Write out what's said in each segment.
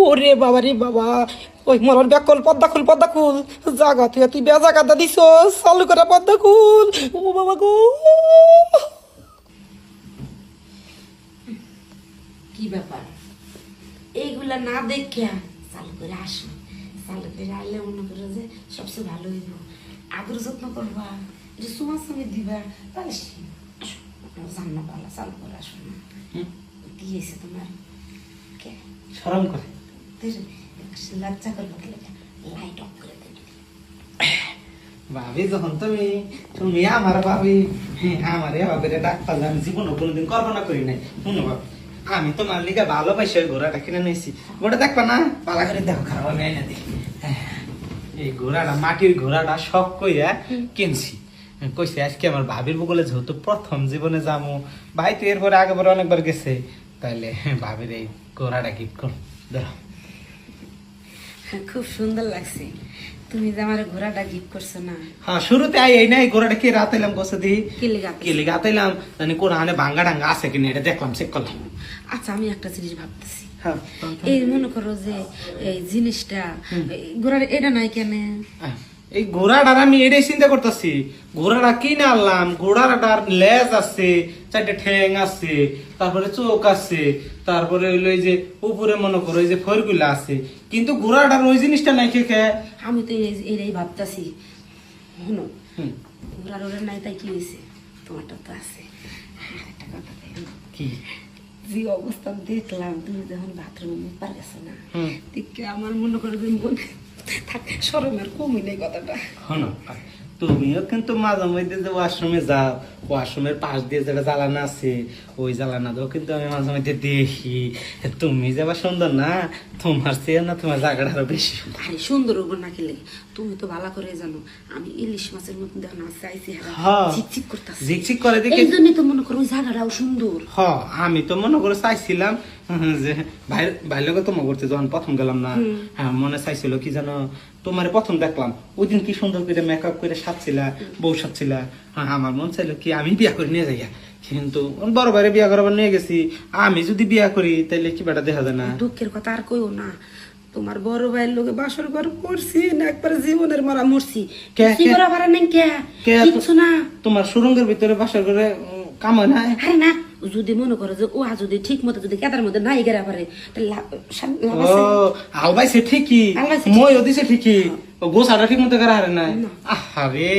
ওরে বাবা রে বাবা, ওই মরার ব্যাগ কল, পদ্মা খুল জাগা তুই বেজাগাদা দিছ, চালু করে পদ্মা খুল। ও বাবা গো, কি ব্যাপার এইগুলা না দেখিয়া চালু করে আসো, চালু করে আইলে মনে করো যে সবচেয়ে ভালো হইব, আদর যত্ন করবা, যে সুমার সঙ্গে দিবা, তাহলে জান্না পালা চালু করে আসো না। কি হয়েছে তোমার? কে শরম করে লজ্জা করবো কি লাইট অফ করে দেবে। ভাবি যখন তুমি তুমি আমার ভাবি, আমার এভাবে ডাক্তার আমি জীবনে কোনোদিন কল্পনা করি নাই। শুনো ভাবি, আমি তোমার লিগে ভালোবাসি ওই ঘোড়াটা কিনে নিয়েছি, ওটা দেখবা না, পালা করে দেখো, খারাপ আমি না দেখি। এই ঘোড়াটা মাটির ঘোড়াটা শখ কইয়া কিনছি, কইছি আজকে আমার ভাবির বগলে যেহেতু প্রথম জীবনে যাবো, ভাই তো এরপরে আগেবারে অনেকবার গেছে, তাইলে ভাবির এই ঘোড়াটা গিফট কর ধরো। খুব সুন্দর লাগছে, তুমি যে আমার ঘোড়াটা গিফট করছো না। হ্যাঁ শুরুতে এই নাই ঘোড়াটা কে রাতাইলাম কষে দিই, কি লেগে গাতাইলাম জানি কোরআনে ভাঙ্গা ডাঙ্গা আছে কিনা এটা দেখলাম, চেক করলাম। আচ্ছা আমি একটা জিনিস ভাবতেছি, হ্যাঁ এই মনে করো যে এই জিনিসটা ঘোড়ার এটা নাই কেন? এই ঘোড়াটার আমি এটাই চিন্তা করতেছি, ঘোড়াটা কিনে আনলাম, ঘোড়াটার লেজ আছে, চারটে ঠ্যাং আছে, তারপরে চোখ আছে, তারপরে হইলো এই যে উপরে মনে করো এই যে ফরগুলা আছে, কিন্তু ঘোড়াটার ওই জিনিসটা নাই কে। আমি তো এটাই ভাবতেছি। শোনো, ঘোড়ার ওরা নাই তাই কি হয়েছে, তোমারটা তো আছে। একটা কথা কি যে অবস্থা দেখলাম তুমি যখন বাথরুমে মুখ পার গেছো না, দেখে আমার মনে করো যে মনে সরমের কমই নেই কথাটা। শোনো, তুমিও কিন্তু মাঝে মধ্যে যে ওয়াশরুমে যাও, ওয়াশরুমের পাশ দিয়ে যেটা জ্বালানা আছে, ওই জ্বালানাটাও কিন্তু আমি মাঝে মধ্যে দেখি। তুমি যে আবার সুন্দর না, তোমার চেয়ে না তোমার জায়গাটা আরো বেশি সুন্দর। আরে সুন্দর ওগুলো না খেলে তুমি তো ভালো করে জানো আমি ইলিশ মাছের মতন দেখো না চাইছি, ঝিকঝিক করতেছি, ঝিকঝিক করে দেখে এই জন্যই তো মনে করো ওই জায়গাটাও সুন্দর। আমি তো মনে করে চাইছিলাম যে ভাই লোক তো মনে করতে যখন প্রথম গেলাম না, হ্যাঁ মনে চাইছিল কি জানো, তোমার প্রথম দেখলাম ওই দিন কি সুন্দর করে মেকআপ করে সাজছিলা, বউ সাজছিলা, আমার মন চাইলো কি আমি বিয়া করে নিয়ে যাই, কিন্তু বড় ভাইরে বিয়া করাবার নিয়ে গেছি, আমি যদি বিয়া করি তাইলে কি বেটা দেখা যায় না। দুঃখের কথা আর কইও না, তোমার বড় ভাইয়ের লোকে বাসর ঘর করছি না, একবারে জীবনের মারা মরছি, কিচ্ছু না। তোমার সুরঙ্গের ভিতরে বাসর করে কাম হয় না? আরে না, যদি মনে করো যে ও যদি ঠিক মতো যদি কেদার মধ্যে নাই গেরা পারে আলবাইছে ঠিকই, মই দিছে ঠিকই, গোসাটা ঠিক মতো করা হারে নাই। আরে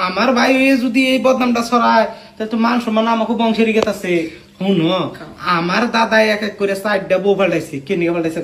আমার ভাই যদি এই বদনামটা ছড়ায় তাহলে তো মান সম্মান আমাকে বংশের গেতাছে। শুনো, আমার দাদা এক এক করে 4টা বউ পাল্টাইছে, কে নিয়ে পাল্টাইছে